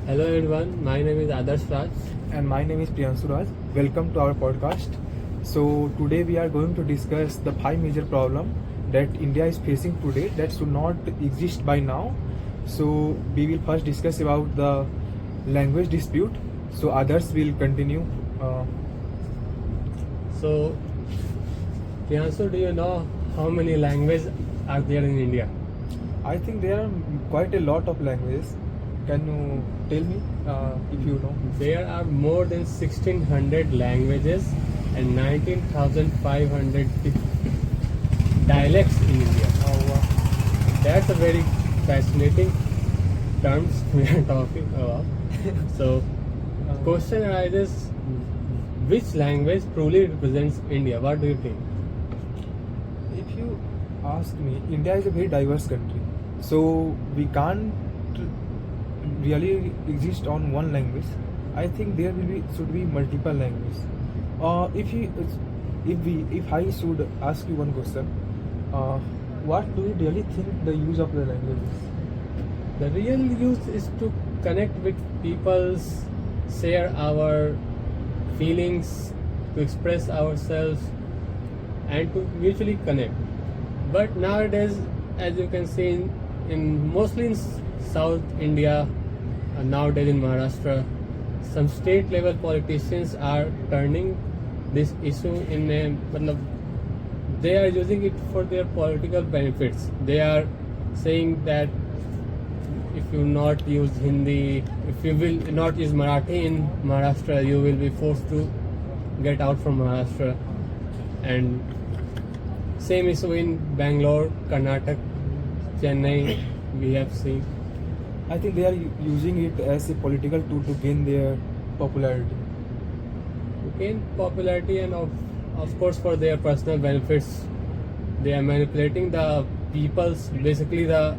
Hello everyone, my name is Adarsh Raj. And my name is Priyanshu Raj. Welcome to our podcast. So today we are going to discuss the five major problem that India is facing today that should not exist by now. So we will first discuss about the language dispute. So others will continue. So, Priyanshu, do you know how many languages are there in India? I think there are quite a lot of languages. Can you tell me if you know? There are more than 1600 languages and 19,500 dialects in India. That's a very fascinating terms we are talking about. So, question arises, which language truly represents India? What do you think? If you ask me, India is a very diverse country, so we can't really exist on one language. I think there should be multiple languages. If I should ask you one question, what do you really think the use of the language is? The real use is to connect with people, share our feelings, to express ourselves, and to mutually connect. But nowadays, as you can see, in mostly in South India, nowadays in Maharashtra, some state level politicians are turning this issue in a, they are using it for their political benefits. They are saying that if you not use Hindi, if you will not use Marathi in Maharashtra, you will be forced to get out from Maharashtra. And same issue in Bangalore, Karnataka, Chennai, we have seen. I think they are using it as a political tool to gain their popularity. To gain popularity and of course for their personal benefits, they are manipulating the people's, basically the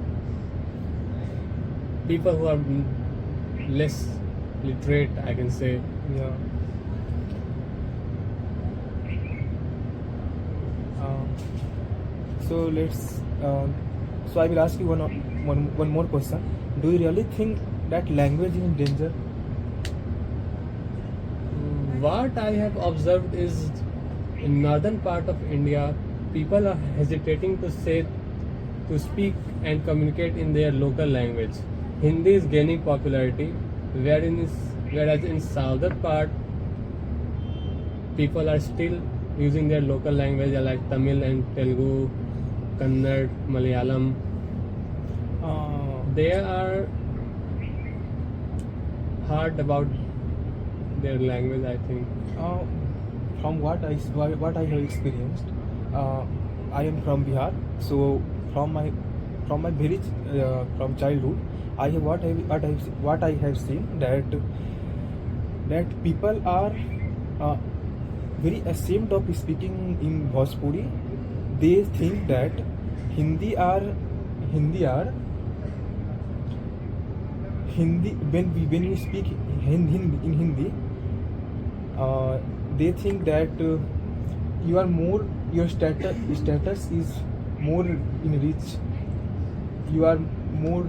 people who are less literate, I can say. Yeah. So let's. So I will ask you one more question. Do you really think that language is in danger? What I have observed is in northern part of India, people are hesitating to speak and communicate in their local language. Hindi is gaining popularity, whereas in southern part, people are still using their local language like Tamil and Telugu, Kannada, Malayalam. They are hard about their language, I think. From what I have experienced, I am from Bihar. So from my village, from childhood, what I have seen that people are very ashamed of speaking in Bhojpuri. They think that Hindi are when you speak in Hindi, they think that you are more, your status is more in rich. You are more.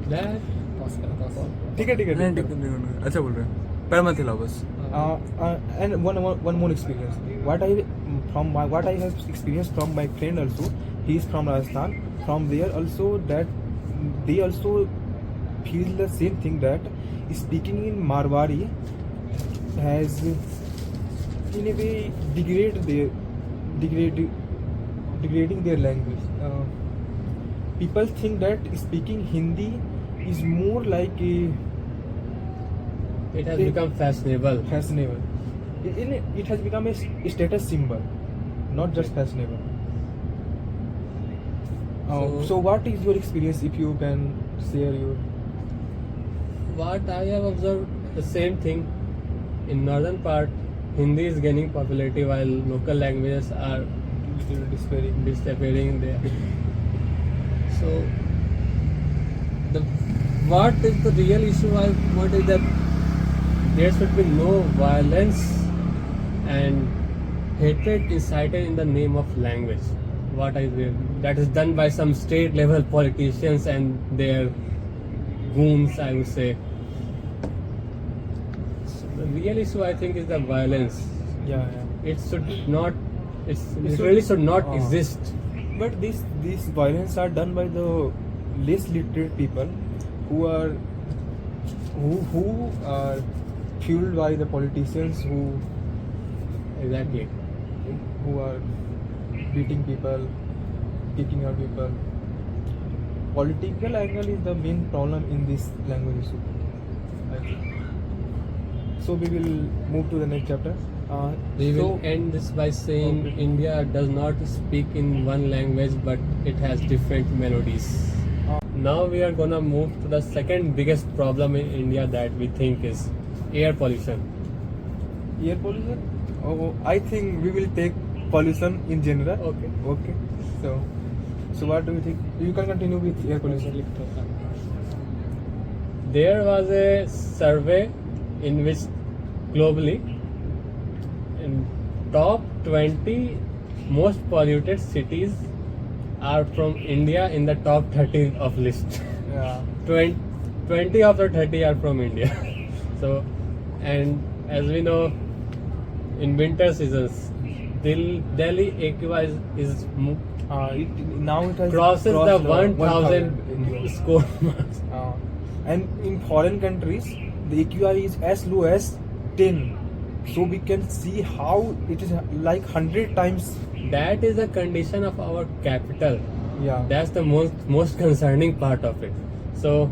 That ठीक है अच्छा बोल रहे हैं पैर मत हिलाओ बस and one more experience. What I have experienced from my friend also. He is from Rajasthan. From there also that they also feel the same thing that speaking in Marwari has in a way degrading their language. People think that speaking Hindi is more like it has become fashionable. It has become a status symbol, not just fashionable. So what is your experience, if you can share your? What I have observed, the same thing. In northern part, Hindi is gaining popularity while local languages are disappearing there. So, what is the real issue? What is that there should be no violence and hatred incited in the name of language. What I that is done by some state level politicians and their goons, I would say. So the real issue, I think, is the violence. Yeah. It should not. It should- really should not Ah. exist. But these violence are done by the less literate people who are fueled by the politicians Exactly. who are beating people, kicking out people. Political angle is the main problem in this language issue, I think. So we will move to the next chapter. We will so- end this by saying Okay. India does not speak in one language, but it has different melodies. Uh, Now we are gonna move to the second biggest problem in India that we think is air pollution. Air pollution? Oh, I think we will take pollution in general. Okay. Okay. So what do you think? You can continue with air pollution. There was a survey in which globally in top 20 most polluted cities are from India in the top 30 of list. Yeah. 20 of the 30 are from India. So, and as we know, in winter seasons, Delhi AQI is Now it has crosses the crossed 1000 score marks. And in foreign countries, the AQI is as low as 10. So we can see how it is like 100 times. That is the condition of our capital. Yeah. That's the most concerning part of it. So,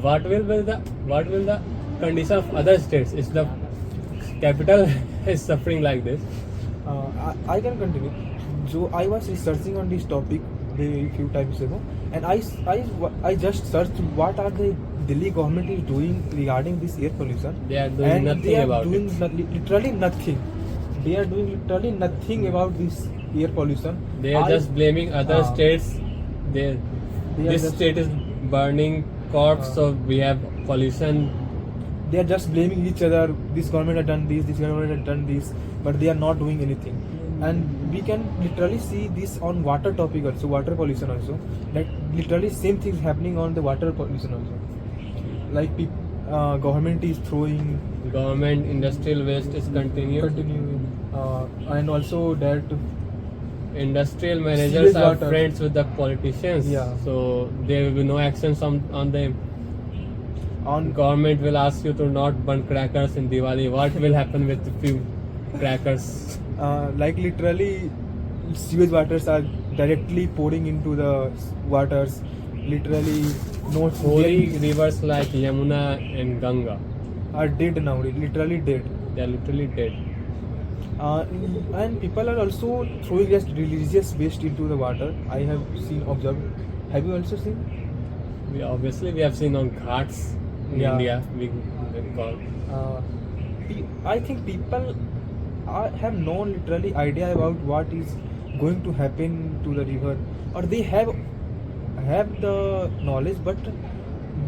what will the condition of other states if the capital is suffering like this? I can continue. So I was researching on this topic very few times ago, and I just searched what are the Delhi government is doing regarding this air pollution. They are doing and nothing they are about doing it. literally nothing. They are doing literally nothing about this air pollution. They are just blaming other Ah. states. They are This just- state is burning crops, so we have pollution. They are just blaming each other. This government has done this government has done this, but they are not doing anything. And we can literally see this on water topic also, water pollution also. Like literally same things happening on the water pollution also. Like government is throwing Government industrial waste is continuing. And also that Industrial managers Sewage are water. friends with the politicians. Yeah. So there will be no actions on them. on Government will ask you to not burn crackers in Diwali. What will happen with the few crackers? like literally sewage waters are directly pouring into the waters. Literally no Holy rivers like Yamuna and Ganga, are dead now, literally dead. they are literally dead. And people are also throwing just religious waste into the water. I have observed. Have you also seen? We have seen on ghats in Yeah. India. We call. I think people have no literally idea about what is going to happen to the river, or they have the knowledge, but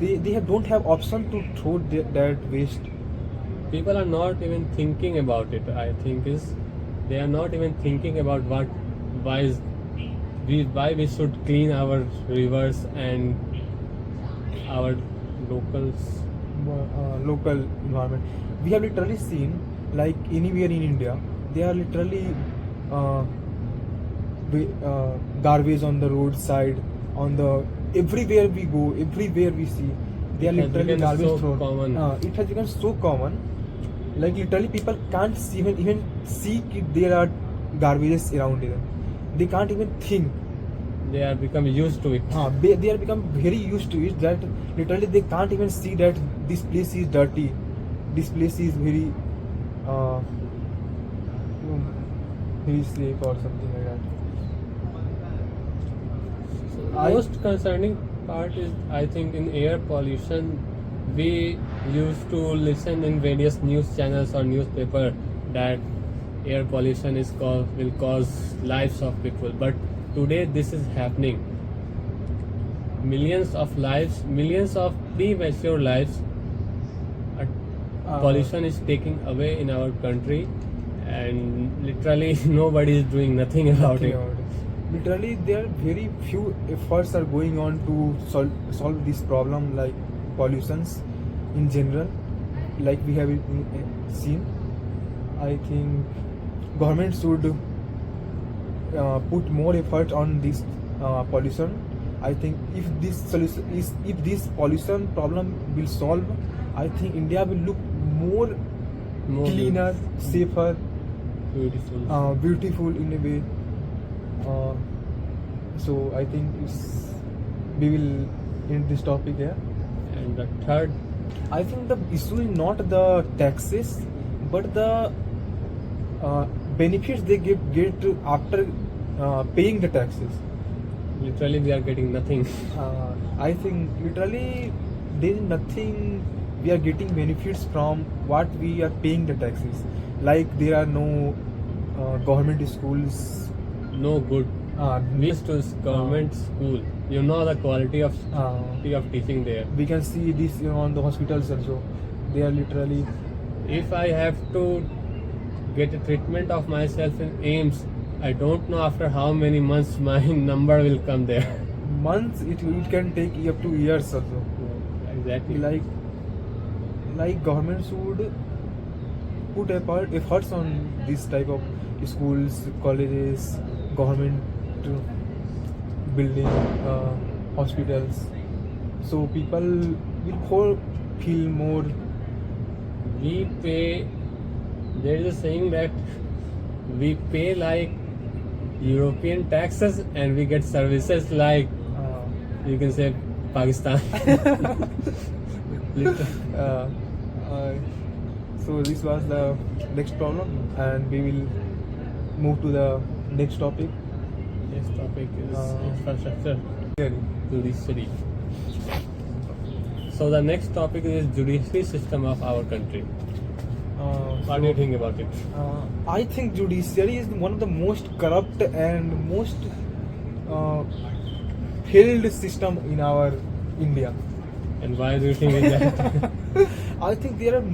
they don't have option to throw that waste. People are not even thinking about it. I think they are not even thinking about why we should clean our rivers and our Local environment. We have literally seen, like anywhere in India, they are literally garbage on the roadside, everywhere we go, everywhere we see, they are It has literally become garbage so thrown. common. It has become so common, like literally people can't even see that there are garbages around them. They can't even think. They are become used to it. They are become very used to it that literally they can't even see that this place is dirty. This place is very very safe or something like that. Most concerning part is, I think, in air pollution. We used to listen in various news channels or newspaper that air pollution will cause lives of people. But today this is happening. Millions of lives, millions of premature lives. Pollution is taking away in our country, and literally nobody is doing nothing about it. literally there are very few efforts are going on to solve this problem, like pollutions in general, like we have seen. I think government should put more effort on this pollution. I think if this pollution problem will solve, I think India will look more cleaner, safer, beautiful in a way. So I think we will end this topic here. And the third, I think the issue is not the taxes, but the benefits they get after paying the taxes. literally we are getting nothing. I think literally there is nothing. We are getting benefits from what we are paying the taxes. Like there are no government schools. No good. We used to government school. You know the quality of teaching there. We can see this on the hospitals also. They are literally. If I have to get a treatment of myself in AIMS, I don't know after how many months my number will come there. Months, it can take up to years also. Exactly. Like government should put efforts on this type of schools, colleges, government building, hospitals, so people will feel more. We pay. There is a saying that we pay like European taxes and we get services like you can say Pakistan. So this was the next problem, and we will move to the next topic. Next topic is infrastructure, judiciary. So the next topic is judiciary system of our country. What do you think about it? I think judiciary is one of the most corrupt and most failed system in our India. And why do you think is that? I think there are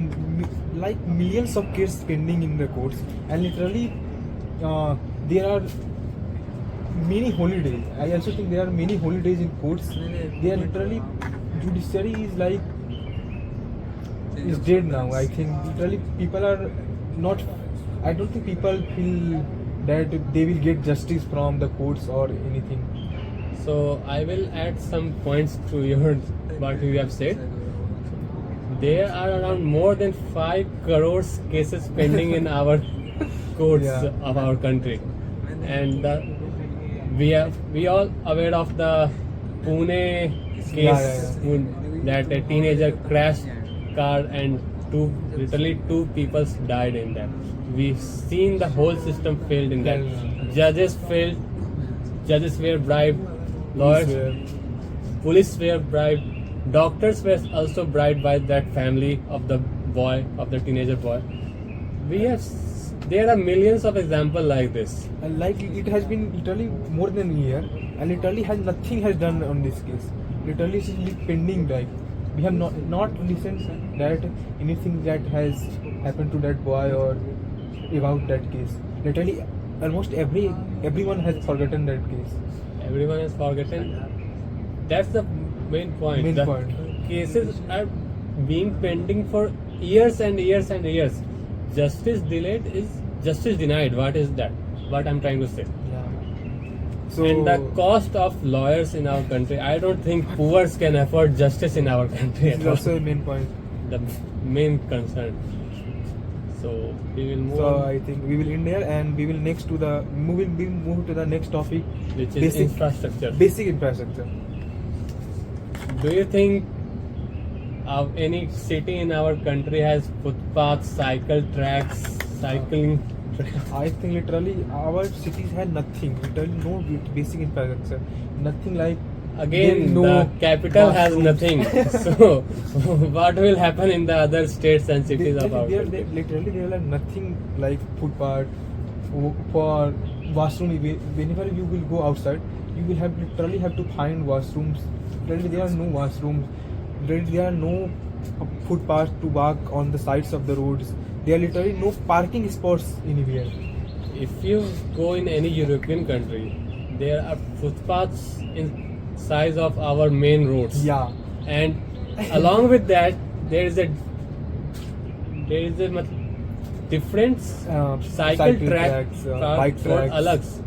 like millions of cases pending in the courts, and literally there are many holidays. I also think there are many holidays in courts. They are literally, judiciary is dead now. I think literally people are not. I don't think people feel that they will get justice from the courts or anything. So I will add some points to what you have said. There are around more than 5 crores cases pending in our courts of our country, and we all aware of the Pune case that a teenager crashed car and literally two people died in that. We've seen the whole system failed in that. Judges failed. Judges were bribed. Lawyers, police were bribed. Doctors were also bribed by that family of the teenager boy. There are millions of examples like this. And like it has been literally more than a year, and literally nothing has done on this case. Literally it is pending. Like we have not listened that anything that has happened to that boy or about that case. Literally almost everyone has forgotten that case. Everyone has forgotten. That's the main point. Cases are being pending for years and years and years. Justice delayed is justice denied. What is that? What I'm trying to say. Yeah. So and the cost of lawyers in our country, I don't think poor can afford justice in our country. This is also a main point. The main concern. So we will move. So I think we will end here, and we will move to the next topic, which is infrastructure. Basic infrastructure. Do you think any city in our country has footpaths, cycle tracks, cycling tracks? I think literally our cities had nothing. Literally no basic infrastructure. Nothing like. Again, the capital has nothing. So, what will happen in the other states and cities of our country? Literally, there are nothing like footpath for washroom. Whenever you will go outside, you will literally have to find washrooms. Literally, there are no washrooms. Literally, there are no footpaths to walk on the sides of the roads. There are literally no parking spots anywhere. If you go in any European country, there are footpaths in size of our main roads. Yeah. And along with that, there is a different cycle track tracks, bike for tracks. alags.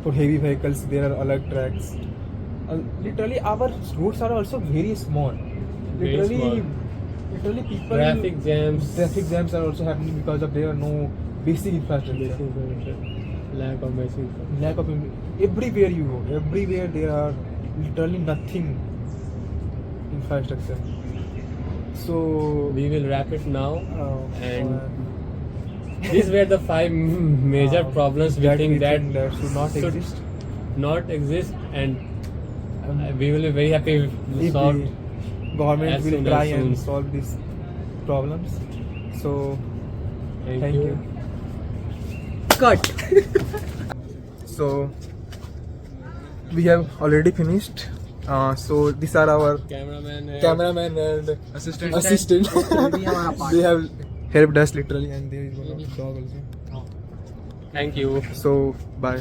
For heavy vehicles, there are alag tracks. Literally, our roads are also very small. Very Literally, small. literally people. Traffic jams. Traffic jams are also happening because of there are no basic infrastructure. Lack of basic infrastructure. Lack of everywhere you go, everywhere there are literally nothing infrastructure. So We will wrap it now. And uh, These were the 5 major problems we think that should not exist. not exist, and Um, we will be very happy if we if solve. the government as will soon try as and soon. solve these problems. So Thank you. Cut. So we have already finished. So these are our Cameraman. cameraman and Assistant. assistant. They have helped us literally, and there is one of the dog also. Thank you. So bye.